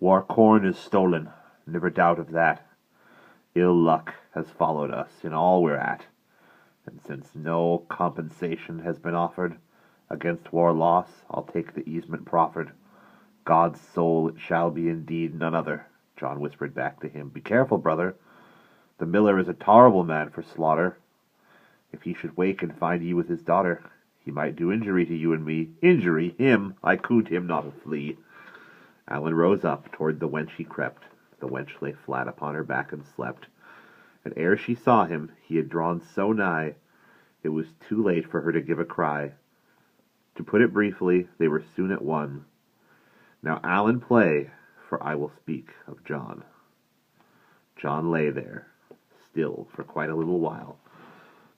Our corn is stolen, never doubt of that. Ill luck has followed us in all we're at, and since no compensation has been offered against war loss, I'll take the easement proffered. God's soul it shall be indeed, none other. John whispered back to him, Be careful, brother. The miller is a terrible man for slaughter. If he should wake and find ye with his daughter, he might do injury to you and me. Injury? Him? I coot him not a flea. Alan rose up, toward the wench he crept. The wench lay flat upon her back and slept. And ere she saw him, he had drawn so nigh, it was too late for her to give a cry. To put it briefly, they were soon at one. Now Alan play, for I will speak of John. John lay there, still, for quite a little while,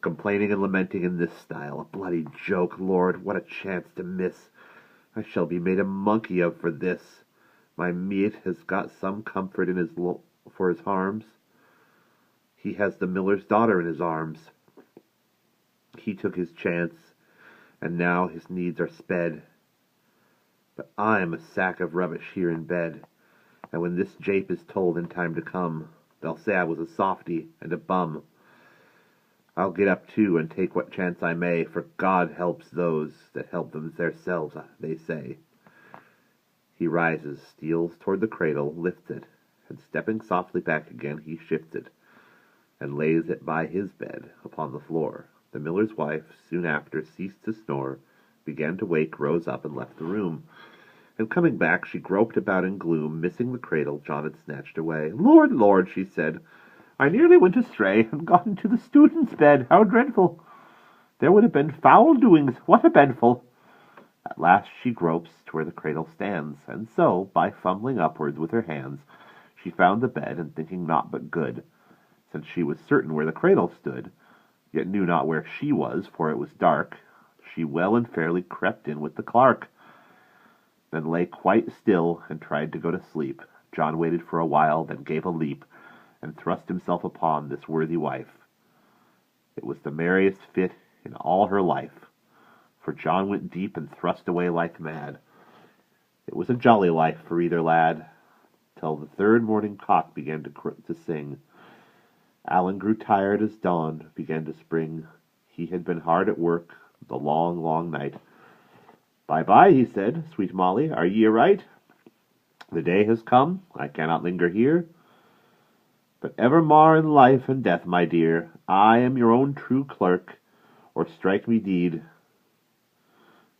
complaining and lamenting in this style. A bloody joke, Lord, what a chance to miss! I shall be made a monkey of for this. My mate has got some comfort in his for his harms. He has the miller's daughter in his arms. He took his chance, and now his needs are sped. But I'm a sack of rubbish here in bed, and when this jape is told in time to come, they'll say I was a softy and a bum. I'll get up too and take what chance I may, for God helps those that help them theirselves, they say. He rises, steals toward the cradle, lifts it, and stepping softly back again, he shifts it, and lays it by his bed upon the floor. The miller's wife soon after ceased to snore, began to wake, rose up, and left the room. And coming back, she groped about in gloom, missing the cradle John had snatched away. Lord, Lord, she said, I nearly went astray, and got into the student's bed. How dreadful! There would have been foul doings. What a bedful! At last she gropes to where the cradle stands, and so, by fumbling upwards with her hands, she found the bed, and thinking naught but good, since she was certain where the cradle stood, yet knew not where she was, for it was dark, she well and fairly crept in with the clerk, then lay quite still, and tried to go to sleep. John waited for a while, then gave a leap, and thrust himself upon this worthy wife. It was the merriest fit in all her life, for John went deep and thrust away like mad. It was a jolly life for either lad, till the third morning cock began to sing. Alan grew tired as dawn began to spring. He had been hard at work the long, long night. Bye-bye, he said, Sweet Molly, are ye aright? The day has come, I cannot linger here, but evermore in life and death, my dear, I am your own true clerk, or strike me deed.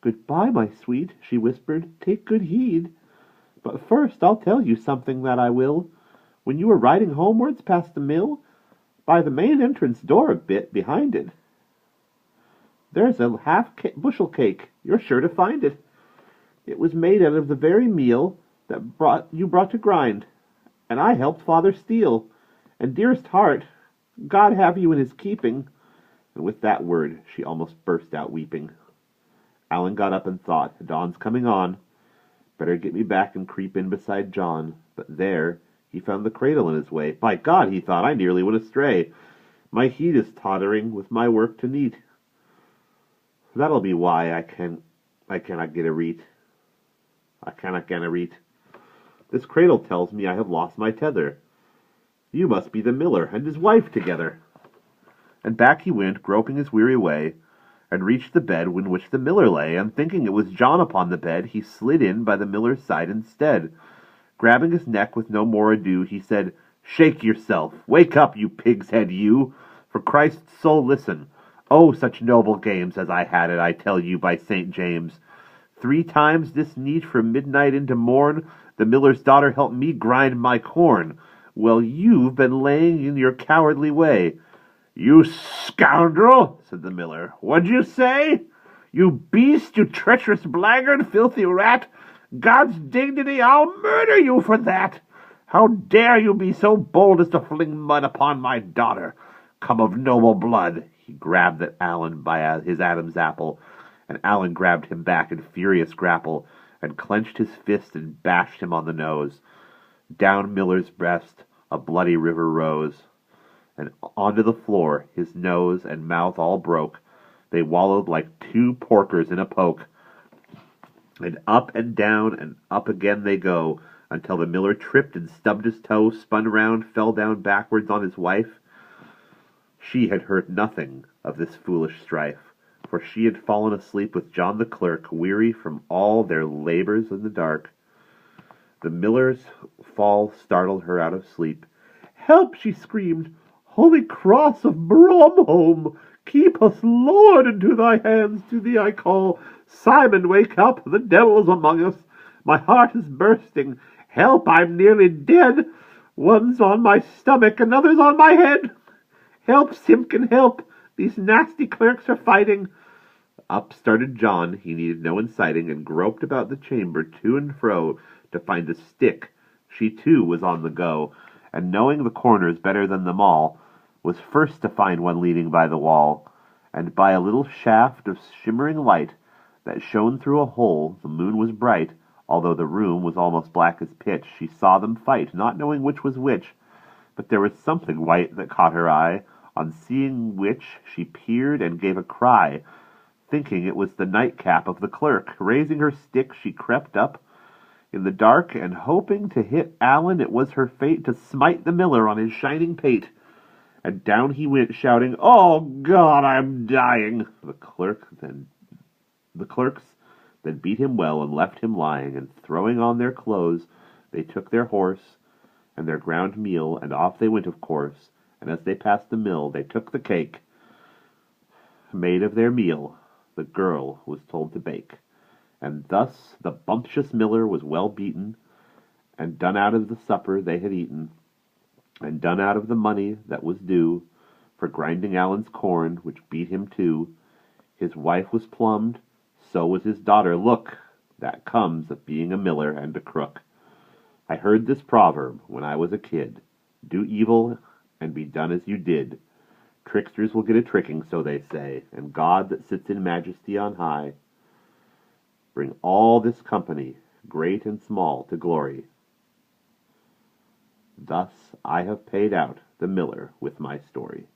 Goodbye, my sweet, she whispered, take good heed. But first I'll tell you something that I will. When you are riding homewards past the mill, by the main entrance door a bit behind it, there's a bushel cake. You're sure to find it. It was made out of the very meal that you brought to grind, and I helped father steal. And dearest heart, God have you in his keeping. And with that word she almost burst out weeping. Alan got up and thought, dawn's coming on. Better get me back and creep in beside John. But there he found the cradle in his way. By God, he thought, I nearly went astray. My heat is tottering with my work to neat. That'll be why I cannot get a reet. I cannot get a reet. This cradle tells me I have lost my tether. You must be the miller and his wife together. And back he went, groping his weary way, and reached the bed in which the miller lay, and thinking it was John upon the bed, he slid in by the miller's side instead. Grabbing his neck with no more ado, he said, Shake yourself! Wake up, you pig's head, you! For Christ's soul, listen! Oh, such noble games as I had it, I tell you, by St. James! 3 times this neat from midnight into morn, the miller's daughter helped me grind my corn. Well, you've been laying in your cowardly way. You scoundrel, said the miller. What'd you say? You beast, you treacherous blackguard, filthy rat. God's dignity, I'll murder you for that. How dare you be so bold as to fling mud upon my daughter? Come of noble blood. He grabbed at Alan by his Adam's apple, and Alan grabbed him back in furious grapple, and clenched his fist and bashed him on the nose. Down Miller's breast a bloody river rose, and onto the floor his nose and mouth all broke. They wallowed like 2 porkers in a poke, and up and down and up again they go, until the miller tripped and stubbed his toe, spun round, fell down backwards on his wife. She had heard nothing of this foolish strife, for she had fallen asleep with John the clerk, weary from all their labours in the dark. The miller's fall startled her out of sleep. "Help!" she screamed. "Holy cross of Bromholm, keep us, Lord, into thy hands. To thee I call. Simon, wake up, the devil's among us. My heart is bursting. Help, I'm nearly dead. One's on my stomach, another's on my head. Help, Simpkin, help! These nasty clerks are fighting." Up started John, he needed no inciting, and groped about the chamber to and fro to find a stick. She too was on the go, and knowing the corners better than them all, was first to find one leaning by the wall, and by a little shaft of shimmering light that shone through a hole, the moon was bright, although the room was almost black as pitch. She saw them fight, not knowing which was which, but there was something white that caught her eye, on seeing which she peered and gave a cry, thinking it was the nightcap of the clerk. Raising her stick, she crept up in the dark, and hoping to hit Allen. It was her fate to smite the miller on his shining pate, and down he went, shouting, "Oh God, I'm dying!" The clerks then beat him well and left him lying, and throwing on their clothes, they took their horse and their ground meal, and off they went, of course. And as they passed the mill, they took the cake made of their meal the girl was told to bake. And thus the bumptious miller was well beaten, and done out of the supper they had eaten, and done out of the money that was due for grinding Allen's corn, which beat him too. His wife was plumbed, so was his daughter. Look, that comes of being a miller and a crook. I heard this proverb when I was a kid: do evil and be done as you did. Tricksters will get a tricking, so they say, and God that sits in majesty on high bring all this company, great and small, to glory. Thus I have paid out the miller with my story.